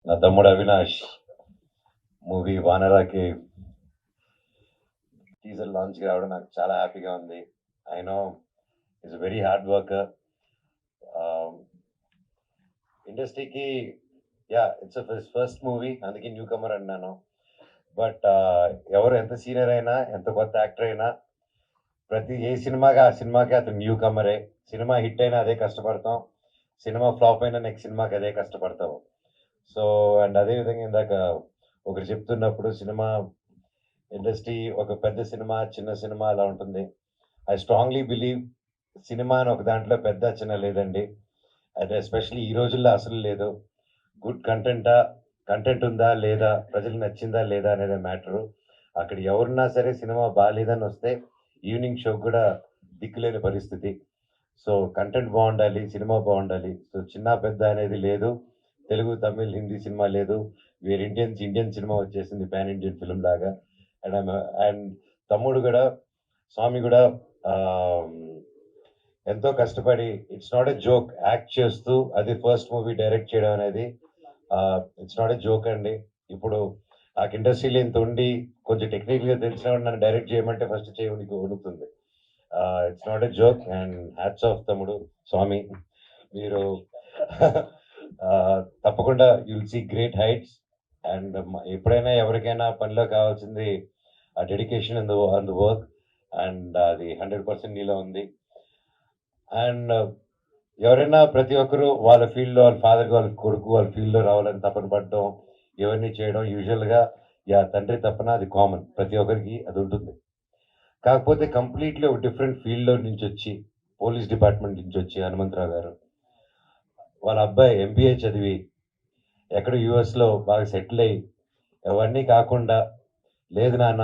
నా తమ్ముడు Avinash movie వానరాకి teaser launch రావడం నాకు చాలా హ్యాపీగా ఉంది. I know it's very hard worker. ఇండస్ట్రీకి ఇట్స్ ఫస్ట్ మూవీ, అందుకే న్యూ కమర్ అన్నాను. బట్ ఎవరు ఎంత సీనియర్ అయినా, ఎంత కొత్త యాక్టర్ అయినా, ప్రతి ఏ సినిమాకి ఆ సినిమాకి అతను న్యూ కమరే. సినిమా హిట్ అయినా అదే కష్టపడతాం, సినిమా ఫ్లాప్ అయినా నెక్స్ట్ సినిమాకి అదే కష్టపడతాం. సో అండ్ అదేవిధంగా ఇందాక ఒకరు చెప్తున్నప్పుడు సినిమా ఇండస్ట్రీ ఒక పెద్ద సినిమా, చిన్న సినిమా అలా ఉంటుంది. ఐ స్ట్రాంగ్లీ బిలీవ్ సినిమా అని ఒక దాంట్లో పెద్ద చిన్న లేదండి. అండ్ ఎస్పెషల్లీ ఈ రోజుల్లో అసలు లేదు. గుడ్ కంటెంట్ ఉందా లేదా, ప్రజలకు నచ్చిందా లేదా అనేది మ్యాటరు. అక్కడ ఎవరున్నా సరే సినిమా బాగాలేదని వస్తే ఈవినింగ్ షో కూడా దిక్కులేని పరిస్థితి. సో కంటెంట్ బాగుండాలి, సినిమా బాగుండాలి. సో చిన్న పెద్ద అనేది లేదు. తెలుగు, తమిళ్, హిందీ సినిమా లేదు. వేరే ఇండియన్ సినిమా వచ్చేసింది, పాన్ ఇండియన్ ఫిల్మ్ లాగా. అండ్ అండ్ తమ్ముడు కూడా, స్వామి కూడా ఎంతో కష్టపడి, it's not a joke, act చేస్తూ అది ఫస్ట్ మూవీ డైరెక్ట్ చేయడం అనేది ఇట్స్ నాట్ ఎ జోక్ అండి. ఇప్పుడు నాకు ఇండస్ట్రీలో ఇంత ఉండి కొంచెం టెక్నికల్గా తెలిసిన నన్ను డైరెక్ట్ చేయమంటే ఫస్ట్ చేయడానికి వణుకుతుంది. It's not a joke and hats off తమ్ముడు స్వామి. మీరు తప్పకుండా you'll see great heights. And ఎప్పుడైనా ఎవరికైనా పనిలో కావాల్సింది ఆ dedication and the work, and అది 100% నీలో ఉంది. అండ్ ఎవరైనా ప్రతి ఒక్కరు వాళ్ళ ఫీల్డ్లో, వాళ్ళ ఫాదర్, వాళ్ళ కొడుకు వాళ్ళ ఫీల్డ్లో రావాలని తపన పడడం, ఎవరిని చేయడం యూజువల్గా తండ్రి తపన, అది కామన్, ప్రతి ఒక్కరికి అది ఉంటుంది. కాకపోతే కంప్లీట్లీ ఒక డిఫరెంట్ ఫీల్డ్లో నుంచి వచ్చి, పోలీస్ డిపార్ట్మెంట్ నుంచి వచ్చి హనుమంతరావు గారు వాళ్ళ అబ్బాయి ఎంబీఏ చదివి ఎక్కడ యూఎస్లో బాగా సెటిల్ అయ్యి, అవన్నీ కాకుండా లేదు నాన్న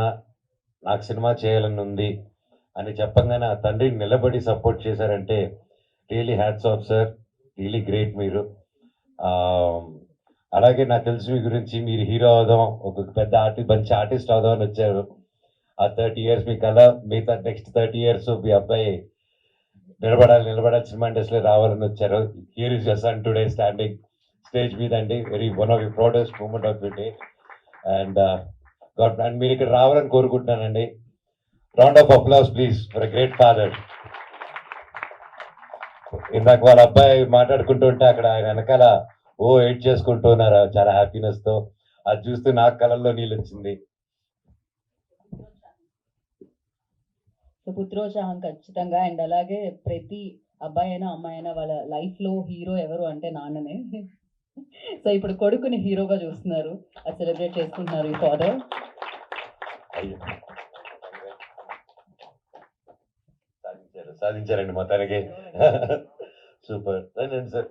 నాకు సినిమా చేయాలని ఉంది అని చెప్పంగానే ఆ తండ్రిని నిలబడి సపోర్ట్ చేశారంటే really hats off sir, really great మీరు. అలాగే నాకు తెలుసు మీ గురించి, మీరు హీరో అవుదాం, ఒక పెద్ద మంచి ఆర్టిస్ట్ అవుదాం అని వచ్చారు. ఆ 30 ఇయర్స్ మీ కళ, మిగతా నెక్స్ట్ 30 ఇయర్స్ మీ అబ్బాయి నిలబడాలి సినిమా ఇండస్ట్రీలో రావాలని వచ్చారు. Here is your son today standing stage మీద అండి. Very one of the proudest moment of your day. And and మీరు ఇక్కడ రావాలని కోరుకుంటున్నానండి. Round of applause please for a great father. ఇందాక వాళ్ళ అబ్బాయి మాట్లాడుకుంటూ ఉంటే అక్కడ ఆయన వెనకాల ఎయిట్ చేసుకుంటూ ఉన్నారు చాలా హ్యాపీనెస్ తో. అది చూస్తూ నాకు కళ్ళల్లో నీళ్ళు వచ్చింది. సో పుత్రోత్సాహం ఖచ్చితంగా. అండ్ అలాగే ప్రతి అబ్బాయి అయినా అమ్మాయి అయినా వాళ్ళ లైఫ్ లో హీరో ఎవరు అంటే నాన్ననే. సో ఇప్పుడు కొడుకుని హీరోగా చూస్తున్నారు, అది సెలబ్రేట్ చేసుకుంటున్నారు ఈ ఫాదర్. సాధించారండి మొత్తానికి. సూపర్. రండి సార్,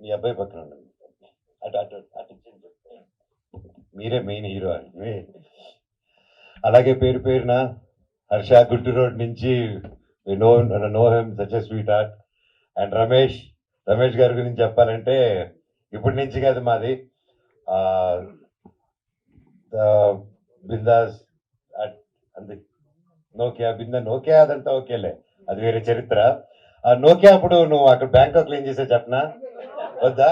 మీ అబ్బాయి పక్కన ఉండండి. అటు అటు అటు మీరే మెయిన్ హీరో అని. అలాగే పేరు పేరున హర్ష గుడ్డు రోడ్ నుంచి no him such a sweet heart. And Ramesh గారి గురించి చెప్పాలంటే ఇప్పటి నుంచి కాదు మాది, బిందాస్ అంతే. నోకియా అదంతా ఓకేలే, అది వేరే చరిత్ర. ఆ నోకియా అప్పుడు నువ్వు అక్కడ బ్యాంకాక్ లో ఏం చేసావు చెప్పనా? వద్దా?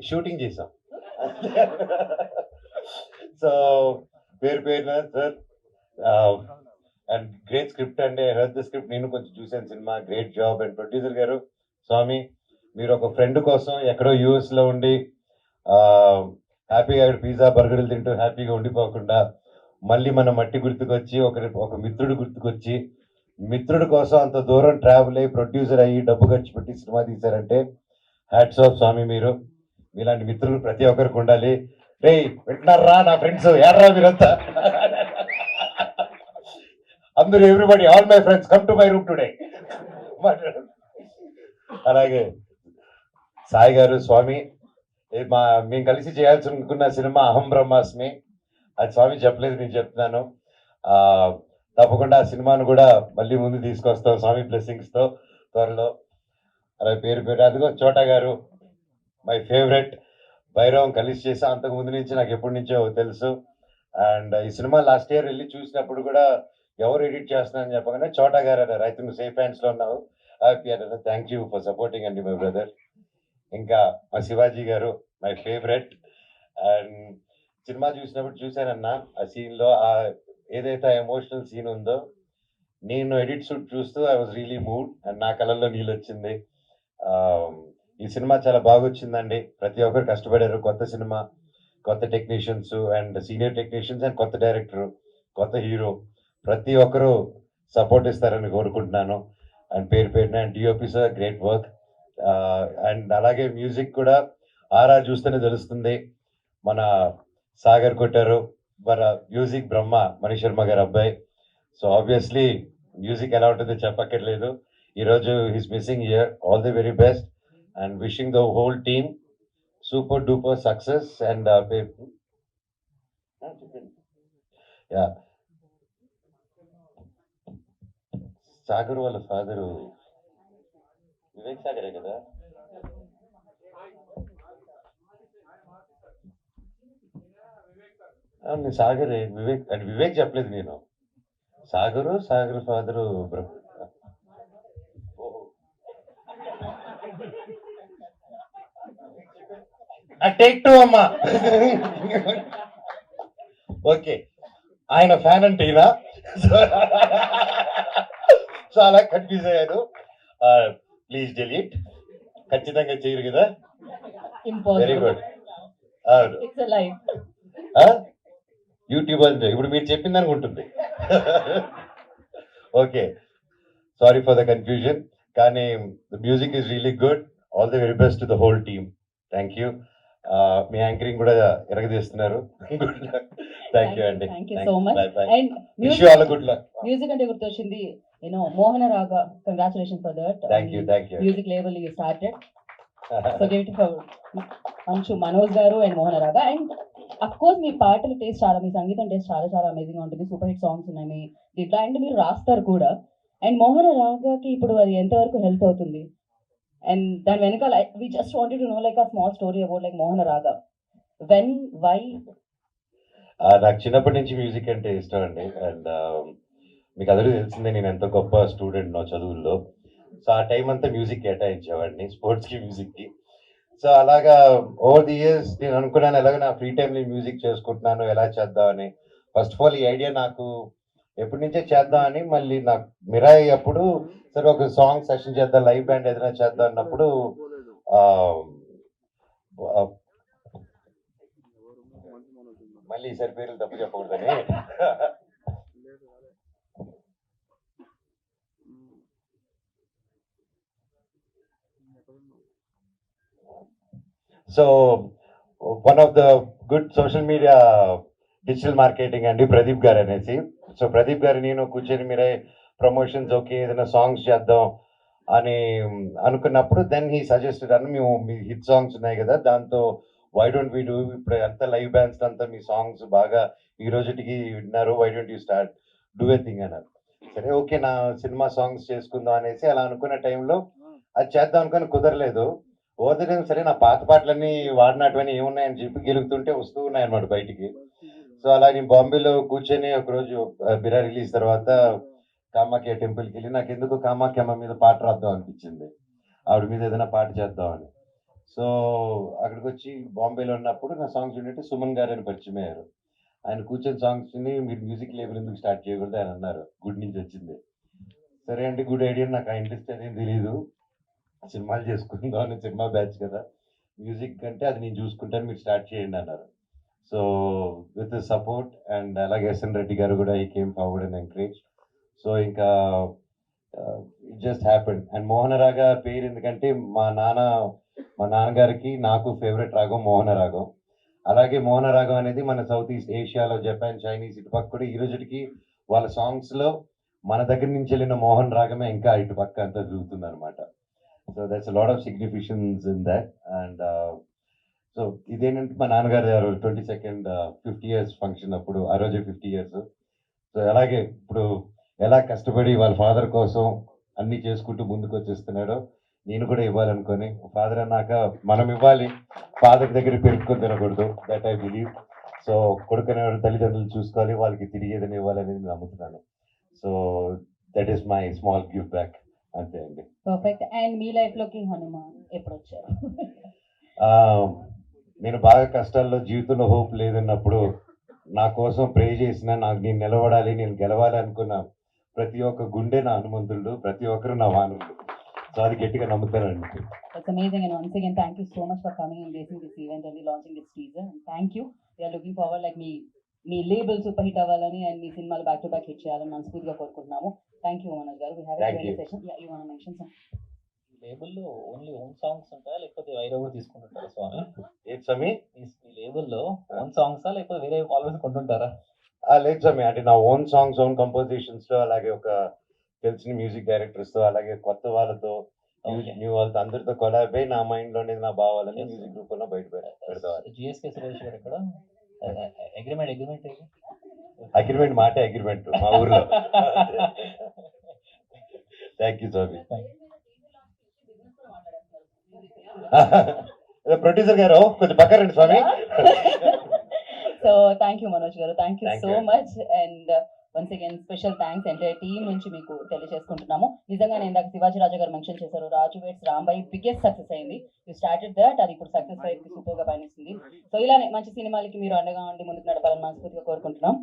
షూటింగ్ చేసాం. సో పేరున సార్, అండ్ గ్రేట్ స్క్రిప్ట్ అండి. ఐ హెర్డ్ ద స్క్రిప్ట్, నేను కొంచెం చూసాను cinema. Great job. And producer గారు స్వామి, మీరు ఒక ఫ్రెండ్ కోసం ఎక్కడో యూఎస్ లో ఉండి హ్యాపీగా పిజ్జా బర్గర్లు తింటూ హ్యాపీగా ఉండిపోకుండా మళ్ళీ మన మట్టి గుర్తుకొచ్చి ఒక మిత్రుడు గుర్తుకొచ్చి, మిత్రుడి కోసం అంత దూరం ట్రావెల్ అయ్యి ప్రొడ్యూసర్ అయ్యి డబ్బు ఖర్చు పెట్టి సినిమా తీశారంటే హ్యాట్స్ ఆఫ్ స్వామి. మీరు మీలాంటి మిత్రులు ప్రతి ఒక్కరికి ఉండాలి. రే వింటున్నారా నా ఫ్రెండ్స్, ఏడ్రా మీరంతా? అందరూ everybody, all my friends come to my room today. అలాగే సాయి గారు, స్వామి, మేము కలిసి చేయాల్సి అనుకున్న సినిమా అహం బ్రహ్మాస్మి, అది స్వామి చెప్పలేదు, నేను చెప్తున్నాను. తప్పకుండా ఆ సినిమాను కూడా మళ్ళీ ముందు తీసుకొస్తాం స్వామి బ్లెస్సింగ్స్ తో త్వరలో. అలాగే పేరు అదిగో చోటా గారు, మై ఫేవరెట్. భైరవం కలిసి చేసా, అంతకు ముందు నుంచి నాకు ఎప్పటి నుంచో తెలుసు. అండ్ ఈ సినిమా లాస్ట్ ఇయర్ వెళ్ళి చూసినప్పుడు కూడా ఎవరు ఎడిట్ చేస్తున్నారని చెప్పగానే చోటా గారు అన్నారు, అయితే నువ్వు సేఫ్ హ్యాండ్స్ లో ఉన్నావు, హ్యాపీ అన్నారు. థ్యాంక్ యూ ఫర్ సపోర్టింగ్ అండి మై బ్రదర్. ఇంకా మా శివాజీ గారు మై ఫేవరెట్. అండ్ సినిమా చూసినప్పుడు చూశానన్నా ఆ సీన్లో ఆ ఏదైతే ఎమోషనల్ సీన్ ఉందో, నేను ఎడిట్ షూట్ చూస్తూ I was really mood and నా కళ్ళల్లో నీళ్ళు వచ్చింది. ఈ సినిమా చాలా బాగా వచ్చిందండి. ప్రతి ఒక్కరు కష్టపడారు. కొత్త సినిమా, కొత్త technicians and senior technicians and కొత్త డైరెక్టర్, కొత్త హీరో, ప్రతి ఒక్కరు సపోర్ట్ ఇస్తారని కోరుకుంటున్నాను. అండ్ పేరు పేరున and DOP sir great work. And అలాగే మ్యూజిక్ కూడా ఆరా చూస్తేనే తెలుస్తుంది. మన సాగర్ కొట్టారు, మన మ్యూజిక్ బ్రహ్మ మణి శర్మ గారు అబ్బాయి. సో ఆబ్వియస్లీ మ్యూజిక్ ఎలా ఉంటుందో చెప్పక్కర్లేదు. ఈరోజు his missing here. All the very best and wishing the whole team super duper success. And yeah, Sagar వాళ్ళ ఫాదరు వివేక్ సాగరే కదా. నేను సాగరే, వివేక్ అంటే వివేక్ చెప్పలేదు నేను. Sagar, Sagar father take two అమ్మా. ఓకే, ఆయన ఫ్యాన్ అంటే ఈయన. సో అలా కన్ఫ్యూజ్ అయ్యాను. Please delete. ఖచ్చితంగా చేయరు కదా. Very impossible. గుడ్. అవును, ఇట్స్ ఎ లైఫ్. యూట్యూబ్ అంటే ఇప్పుడు మీరు చెప్పిందని ఉంటుంది. Okay, sorry for the confusion. కానీ the music is really good. All the very best to the whole team. Thank you. మీ యాంకరింగ్ కూడా ఎరగదీస్తున్నారు. Good luck. థ్యాంక్ యూ అండి. Thank you so much. And wish you all good luck. Music అంటే గుర్తొచ్చింది, Mohana Raga. Congratulation for that. Thank you, thank you. Music label you started. So give it for Anshu Manoj garu and మోహన రాగ. And of course మీ పాటల taste చాలా, మీ సంగీతం taste చాలా చాలా amazing ఉంటుంది. Super hit songs ఉన్నాయి మీ దీంట్లో, అండ్ మీరు రాస్తారు కూడా. అండ్ మోహన రాగాకి ఇప్పుడు అది ఎంతవరకు హెల్ప్ అవుతుంది? అండ్ దాని వెనకాల we just wanted to know like a small story about like Mohana Raga. When, why? నాకు చిన్నప్పటి నుంచి మ్యూజిక్ అంటే ఇష్టం అండి. అండ్ మీకు అందరికీ తెలిసిందే నేను ఎంత గొప్ప స్టూడెంట్ నో చదువుల్లో. సో ఆ టైం అంతా మ్యూజిక్ కేటాయించేవాడిని, స్పోర్ట్స్కి, మ్యూజిక్కి. సో అలాగా ఓవర్ ది ఇయర్స్ నేను అనుకున్నాను ఎలాగో నా ఫ్రీ టైంలో మ్యూజిక్ చేసుకుంటున్నాను, ఎలా చేద్దామని. ఫస్ట్ ఆఫ్ ఆల్ ఈ ఐడియా నాకు ఎప్పటి నుంచే చేద్దామని. మళ్ళీ నాకు మిరాయి అప్పుడు సరే ఒక సాంగ్ సెషన్ చేద్దాం, లైవ్ బ్యాండ్ ఏదైనా చేద్దాం అన్నప్పుడు ఆ, ఆ, మళ్ళీ ఈసారి పేర్లు తప్పు చెప్పకూడదని. So one of the good social media digital marketing అండి ప్రదీప్ గారు అనేసి. సో ప్రదీప్ గారు నేను కూర్చొని మీరే ప్రమోషన్స్ ఓకే ఏదైనా సాంగ్స్ చేద్దాం అని అనుకున్నప్పుడు దెన్ హీ సజెస్టెడ్ అని, మేము మీ హిట్ సాంగ్స్ ఉన్నాయి కదా దాంతో వై డోంట్ వీ డూ, ఇప్పుడు అంతా లైవ్ బ్యాండ్స్ అంతా మీ సాంగ్స్ బాగా ఈ రోజుటికి విన్నారు, why don't you start do a thing అన్నారు. సరే ఓకే నా సినిమా సాంగ్స్ చేసుకుందాం అనేసి అలా అనుకున్న టైంలో అది చేద్దాం అనుకుని కుదరలేదు. ఓదరం సరే నా పాత పాటలన్నీ వాడినటువంటి ఏమున్నాయని చెప్పి గెలుగుతుంటే వస్తూ ఉన్నాయన్నమాట బయటికి. సో అలా నేను బాంబేలో కూర్చొని ఒకరోజు బిరా రిలీజ్ తర్వాత కామాఖ్య టెంపుల్కి వెళ్ళి నాకు ఎందుకు కామాఖ్య అమ్మ మీద పాట రాద్దాం అనిపించింది, ఆవిడ మీద ఏదైనా పాట చేద్దామని. సో అక్కడికి వచ్చి బాంబేలో ఉన్నప్పుడు నా సాంగ్స్ వింటే సుమన్ గారు అని పరిచయం అయ్యారు. ఆయన కూర్చొని సాంగ్స్ని మీరు మ్యూజిక్ లేబుల్ ఎందుకు స్టార్ట్ చేయకూడదు ఆయన అన్నారు. గుడ్ నుంచి వచ్చింది. సరే అంటే గుడ్ ఐడియా, నాకు ఆ ఇంట్రెస్ట్ అనేది తెలియదు, సినిమాలు చేసుకుందాం అని, సినిమా బ్యాచ్ కదా, మ్యూజిక్ అంటే అది నేను చూసుకుంటాను మీరు స్టార్ట్ చేయండి అన్నారు. సో విత్ సపోర్ట్ అండ్ అలాగే ఎస్ఎన్ రెడ్డి గారు కూడా ఈ came forward and encourage. So ఇంకా ఇట్ జస్ట్ హ్యాపెండ్. అండ్ మోహన రాగ పేరు ఎందుకంటే మా నాన్నగారికి నాకు ఫేవరెట్ రాగం మోహన రాగం. అలాగే మోహన రాగం అనేది మన సౌత్ ఈస్ట్ ఏషియాలో జపాన్, చైనీస్ ఇటుపక్క కూడా ఈ రోజుకి వాళ్ళ సాంగ్స్లో మన దగ్గర నుంచి వెళ్ళిన మోహన్ రాగమే ఇంకా ఇటుపక్క అంతా తిరుగుతుంది అనమాట. So that's lot of significance in that. And so ఇదేంటంటే మా నాన్నగారు 22nd 50 years ఫంక్షన్ అప్పుడు, ఆ రోజే 50 years. సో అలాగే ఇప్పుడు ఎలా కష్టపడి వాళ్ళ ఫాదర్ కోసం అన్నీ చేసుకుంటూ ముందుకు వచ్చేస్తున్నాడో నేను కూడా ఇవ్వాలనుకొని, ఫాదర్ అన్నాక మనం ఇవ్వాలి, ఫాదర్ దగ్గర పెరుక్కొని తినకూడదు, దట్ ఐ బిలీవ్. సో కొడుకునేవాడు తల్లిదండ్రులు చూసుకోవాలి, వాళ్ళకి తిరిగి ఏదైనా ఇవ్వాలనేది నేను నమ్ముతున్నాను. So that is my small give back. అంతే అండి. పర్ఫెక్ట్. అండ్ మీ లైఫ్ లోకి హనుమాన్ ఎప్పుడు వచ్చారు? ఆ, నేను బాగా కష్టాల్లో జీవితంలో హోప్ లేదన్నప్పుడు నా కోసం ప్రే చేసిన, నాకు నేను నిలబడాలి, నేను గెలవాలి అనుకున్న ప్రతి ఒక్క గుండె నా హనుమంతుడు, ప్రతి ఒక్కరు నా వానరుడు. సో అది గట్టిగా నమ్ముతానండి. It's amazing, and once again, thank you so much for coming and gracing this event and launching this teaser. And thank you. We are looking forward like me label super hit అవ్వాలని and మీ సినిమాలు back to back hit చేయాలని మనస్ఫూర్తిగా కోరుకుంటున్నాము. Thank you Manoj గారు. We have a Thank Q&A you. session. Yeah, you want to mention something? లేబుల్లో only own songs ఉంటాయా లేకపోతే వైరా కూడా తీసుకుంటుంటారా స్వామి? ఏది స్వామి? ఈ లేబుల్లో ఓన్ సాంగ్సా లేకపోతే వేరే ఆల్వేస్ కొంటుంటారా? లేదు స్వామి, అంటే నా ఓన్ సాంగ్స్, ఓన్ కంపోజిషన్స్ లో, అలాగే ఒక తెలిసిన మ్యూజిక్ డైరెక్టర్స్ తో, అలాగే కొత్త వాళ్ళతో, న్యూ వాళ్ళతో అందరితో కొలాబ్ అయి నా మైండ్ లోని నా భావాలని మ్యూజిక్ రూపంలో బయట పెడతాను. జిఎస్కే సురేష్ గారు ఇక్కడ అగ్రిమెంట్ అగ్రిమెంట్ మాటే అగ్రిమెంట్ మా ఊర్లో. Thank you Swamy. ప్రొడ్యూసర్ గారు కొంచెం పక్క రండి స్వామి. సో థ్యాంక్ యూ మనోజ్ గారు. Thank you Thank so you. Much. And once again special thanks entire team నుంచి మీకు తెలియజేసుకుంటున్నాము. నిజంగానే ఇందాక శివాజీ రాజా గారు మెన్షన్ చేశారు, రాజు వెడ్స్ రాంబాయి బిగ్గెస్ట్ సక్సెస్ అయింది. యూ స్టార్టెడ్ దట్, అది ఇప్పుడు సక్సెస్ వైపు సూపర్ గా పయనిస్తుంది. సో ఇలానే మంచి సినిమాలకి మీరు అండగా ఉండి ముందుకు నడపాలని మనస్ఫూర్తిగా కోరుకుంటున్నాం.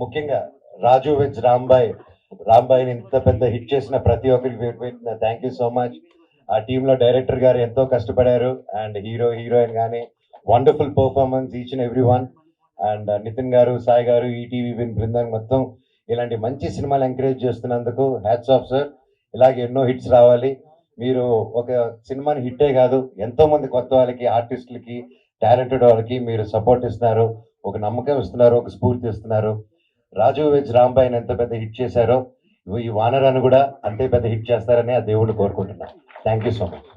ముఖ్యంగా రాజు వెజ్ రాంబాయిని ఇంత పెద్ద హిట్ చేసిన ప్రతి ఒక్కరికి థ్యాంక్ యూ సో మచ్. ఆ టీంలో డైరెక్టర్ గారు ఎంతో కష్టపడారు, అండ్ హీరోయిన్ కానీ wonderful performance each and every one. And Nitin గారు, సాయి గారు, ఈటీవీ బృందం మొత్తం ఇలాంటి మంచి సినిమాలు ఎంకరేజ్ చేస్తున్నందుకు హ్యాట్స్ ఆఫ్ సార్. ఇలాగే ఎన్నో హిట్స్ రావాలి. మీరు ఒక సినిమాని హిట్టే కాదు, ఎంతో మంది కొత్త వాళ్ళకి, ఆర్టిస్టులకి, టాలెంటెడ్ వాళ్ళకి మీరు సపోర్ట్ ఇస్తున్నారు, ఒక నమ్మకం ఇస్తున్నారు, ఒక స్ఫూర్తి ఇస్తున్నారు. రాజు వెజ్ రాంబాయిని ఎంత పెద్ద హిట్ చేశారో ఈ వానరాన్ని కూడా అంతే పెద్ద హిట్ చేస్తారని ఆ దేవుడిని కోరుకుంటున్నాను. Thank you so much.